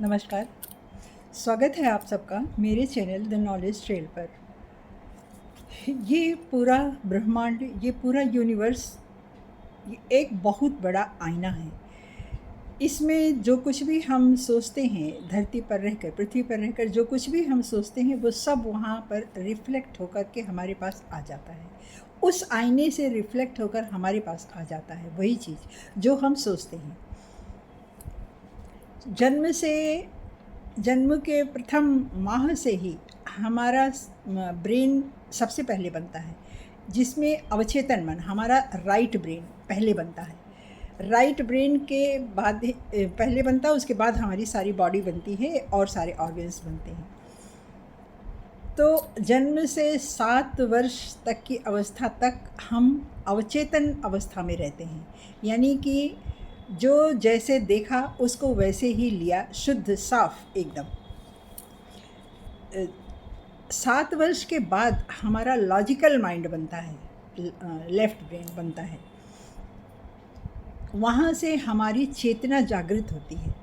नमस्कार। स्वागत है आप सबका मेरे चैनल द नॉलेज ट्रेल पर। ये पूरा ब्रह्मांड, ये पूरा यूनिवर्स, ये एक बहुत बड़ा आईना है। इसमें जो कुछ भी हम सोचते हैं, धरती पर रहकर, पृथ्वी पर रहकर जो कुछ भी हम सोचते हैं, वो सब वहाँ पर रिफ्लेक्ट होकर के हमारे पास आ जाता है। उस आईने से रिफ्लेक्ट होकर हमारे पास आ जाता है वही चीज़ जो हम सोचते हैं। जन्म के प्रथम माह से ही हमारा ब्रेन सबसे पहले बनता है, जिसमें अवचेतन मन, हमारा राइट ब्रेन पहले बनता है। राइट ब्रेन के बाद पहले बनता है, उसके बाद हमारी सारी बॉडी बनती है और सारे ऑर्गन्स बनते हैं। तो जन्म से 7 वर्ष तक की अवस्था तक हम अवचेतन अवस्था में रहते हैं, यानी कि जो जैसे देखा उसको वैसे ही लिया, शुद्ध साफ एकदम। 7 वर्ष के बाद हमारा लॉजिकल माइंड बनता है, लेफ्ट ब्रेन बनता है। वहाँ से हमारी चेतना जागृत होती है।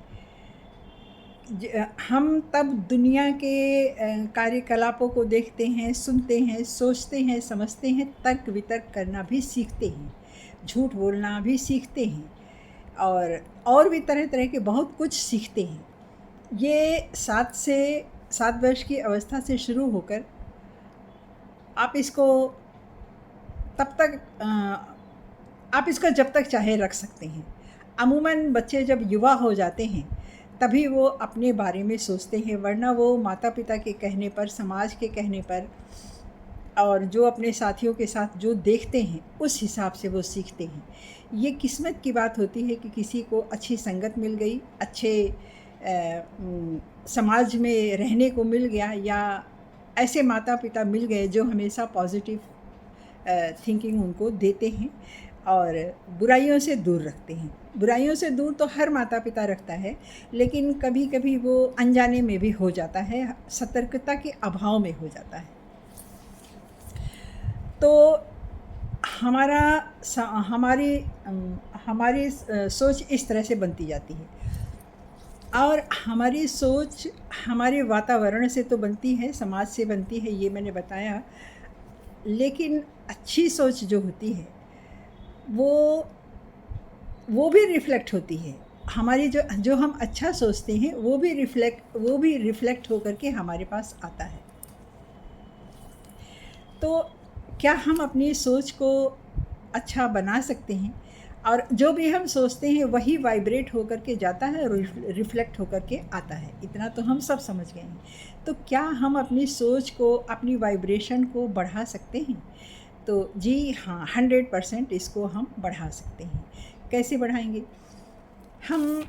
हम तब दुनिया के कार्यकलापों को देखते हैं, सुनते हैं, सोचते हैं, समझते हैं, तर्क वितर्क करना भी सीखते हैं, झूठ बोलना भी सीखते हैं, और भी तरह तरह के बहुत कुछ सीखते हैं। ये 7 वर्ष की अवस्था से शुरू होकर आप इसको जब तक चाहे रख सकते हैं। अमूमन बच्चे जब युवा हो जाते हैं तभी वो अपने बारे में सोचते हैं, वरना वो माता पिता के कहने पर, समाज के कहने पर और जो अपने साथियों के साथ जो देखते हैं उस हिसाब से वो सीखते हैं। ये किस्मत की बात होती है कि किसी को अच्छी संगत मिल गई, अच्छे समाज में रहने को मिल गया, या ऐसे माता पिता मिल गए जो हमेशा पॉजिटिव थिंकिंग उनको देते हैं और बुराइयों से दूर रखते हैं। बुराइयों से दूर तो हर माता पिता रखता है, लेकिन कभी कभी वो अनजाने में भी हो जाता है, सतर्कता के अभाव में हो जाता है। तो हमारी सोच इस तरह से बनती जाती है, और हमारी सोच हमारे वातावरण से तो बनती है, समाज से बनती है, ये मैंने बताया। लेकिन अच्छी सोच जो होती है वो भी रिफ्लेक्ट होती है। हमारी जो हम अच्छा सोचते हैं वो भी रिफ्लेक्ट होकर के हमारे पास आता है। तो क्या हम अपनी सोच को अच्छा बना सकते हैं, और जो भी हम सोचते हैं वही वाइब्रेट होकर के जाता है और रिफ्लेक्ट होकर के आता है। इतना तो हम सब समझ गए हैं। तो क्या हम अपनी सोच को, अपनी वाइब्रेशन को बढ़ा सकते हैं? तो जी हाँ, 100% इसको हम बढ़ा सकते हैं। कैसे बढ़ाएंगे? हम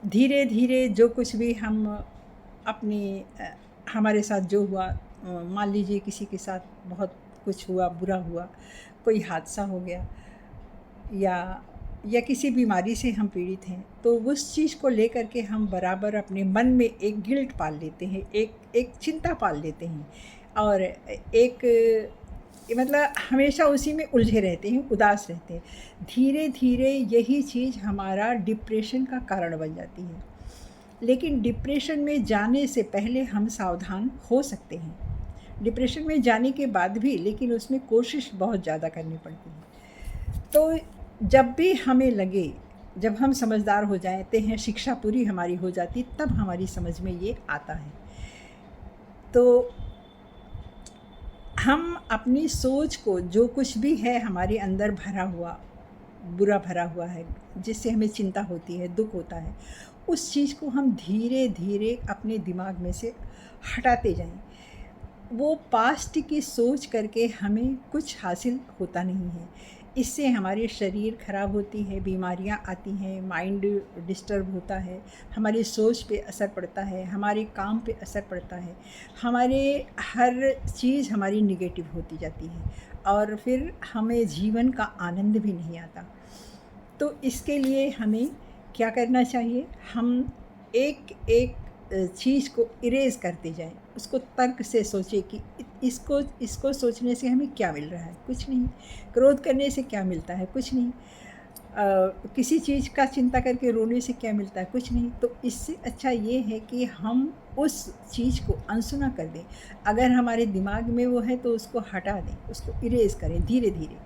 धीरे धीरे जो कुछ भी हम हमारे साथ जो हुआ, मान लीजिए किसी के साथ बहुत कुछ हुआ, बुरा हुआ, कोई हादसा हो गया, या किसी बीमारी से हम पीड़ित हैं, तो उस चीज़ को लेकर के हम बराबर अपने मन में एक गिल्ट पाल लेते हैं, एक चिंता पाल लेते हैं, और मतलब हमेशा उसी में उलझे रहते हैं, उदास रहते हैं। धीरे धीरे यही चीज़ हमारा डिप्रेशन का कारण बन जाती है। लेकिन डिप्रेशन में जाने से पहले हम सावधान हो सकते हैं। डिप्रेशन में जाने के बाद भी, लेकिन उसमें कोशिश बहुत ज़्यादा करनी पड़ती है। तो जब भी हमें लगे, जब हम समझदार हो जाते हैं, शिक्षा पूरी हमारी हो जाती, तब हमारी समझ में ये आता है। तो हम अपनी सोच को, जो कुछ भी है हमारे अंदर भरा हुआ, बुरा भरा हुआ है, जिससे हमें चिंता होती है, दुख होता है, उस चीज़ को हम धीरे धीरे अपने दिमाग में से हटाते जाएं। वो पास्ट की सोच करके हमें कुछ हासिल होता नहीं है। इससे हमारे शरीर खराब होती है, बीमारियां आती हैं, माइंड डिस्टर्ब होता है, हमारी सोच पे असर पड़ता है, हमारे काम पे असर पड़ता है, हमारे हर चीज़ हमारी निगेटिव होती जाती है, और फिर हमें जीवन का आनंद भी नहीं आता। तो इसके लिए हमें क्या करना चाहिए? हम एक एक चीज़ को इरेज करते जाएं, उसको तर्क से सोचें कि इसको सोचने से हमें क्या मिल रहा है, कुछ नहीं। क्रोध करने से क्या मिलता है, कुछ नहीं। किसी चीज़ का चिंता करके रोने से क्या मिलता है? कुछ नहीं। तो इससे अच्छा ये है कि हम उस चीज़ को अनसुना कर दें। अगर हमारे दिमाग में वो है तो उसको हटा दें, उसको इरेज़ करें धीरे-धीरे।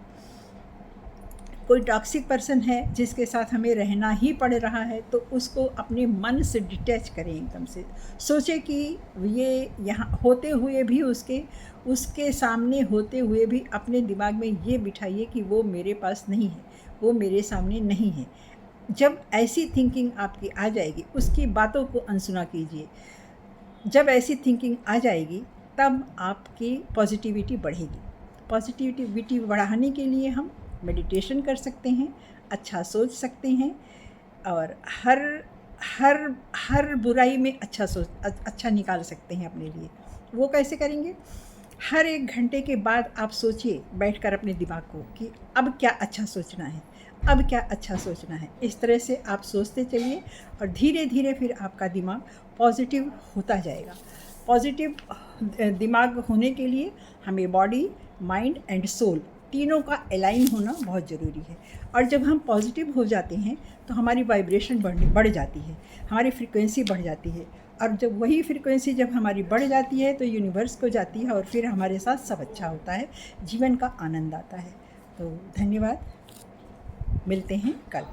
कोई टॉक्सिक पर्सन है जिसके साथ हमें रहना ही पड़ रहा है, तो उसको अपने मन से डिटैच करें एकदम से। सोचें कि ये यहाँ होते हुए भी उसके सामने होते हुए भी अपने दिमाग में ये बिठाइए कि वो मेरे पास नहीं है, वो मेरे सामने नहीं है। जब ऐसी थिंकिंग आपकी आ जाएगी, उसकी बातों को अनसुना कीजिए। जब ऐसी थिंकिंग आ जाएगी, तब आपकी पॉजिटिविटी बढ़ेगी। पॉजिटिविटी बढ़ाने के लिए हम मेडिटेशन कर सकते हैं, अच्छा सोच सकते हैं, और हर हर हर बुराई में अच्छा निकाल सकते हैं अपने लिए। वो कैसे करेंगे? हर 1 घंटे के बाद आप सोचिए बैठकर अपने दिमाग को कि अब क्या अच्छा सोचना है, अब क्या अच्छा सोचना है। इस तरह से आप सोचते चलिए और धीरे-धीरे फिर आपका दिमाग पॉज़िटिव होता जाएगा। पॉज़िटिव दिमाग होने के लिए हमें बॉडी, माइंड एंड सोल तीनों का अलाइन होना बहुत ज़रूरी है। और जब हम पॉज़िटिव हो जाते हैं तो हमारी वाइब्रेशन बढ़ जाती है, हमारी फ्रीक्वेंसी बढ़ जाती है, और जब वही फ्रीक्वेंसी जब हमारी बढ़ जाती है तो यूनिवर्स को जाती है और फिर हमारे साथ सब अच्छा होता है, जीवन का आनंद आता है। तो धन्यवाद, मिलते हैं कल।